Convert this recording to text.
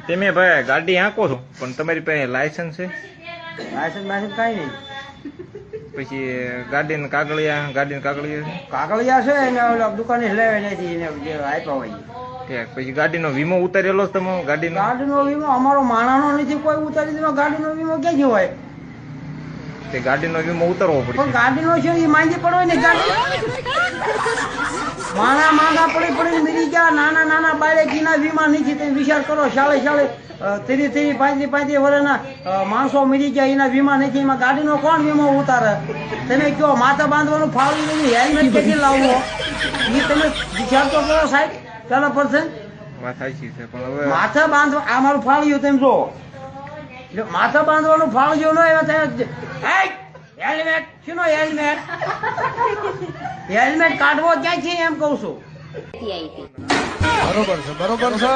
તમે ભાઈ ગાડી હાંકો છો પણ તમારી પાસે લાયસન્સ છે? લાયસન્સ બાયસન્સ કઈ નહીં. પછી ગાડીના કાગળિયા કાગળિયા છે એને ઓલા દુકાને લેવે નથી એને જે આપ્યા હોય. છે? પછી ગાડીનો વીમો ઉતારેલો છે તમે? ગાડીનો વીમો અમારો માણાનો નથી કોઈ ઉતારી દીધો. ગાડીનો વીમો ક્યાંથી હોય? તે ગાડીનો વીમો ઉતારવો પણ પડશે. ગાડીનો છે એ માંગી પડો ને ગાડી માણા માંગા પડી મરી ગયા. નાના નાના બાળકીના વીમા નથી. તમે વિચાર કરો શાળે 35 વર્ષના માણસો મરી ગયા એના વીમા નથી. એમાં ગાડીનો કોણ વીમો ઉતારે? તમે કયો માથા બાંધવાનું ફાળવી નહીં, હેલ્મેટ કેટલી લાવવો એ તમે વિચાર તો કરો સાહેબ. ચાલો પડશે વાત સાચી છે પણ હવે માથા બાંધવા આ મારું ફાળ્યું તેમ જો માથા બાંધવાનું ફાળ્યું ન હેલ્મેટ શું હેલ્મેટ કાઢવો ક્યાં છે એમ કઉ છું. બરોબર છે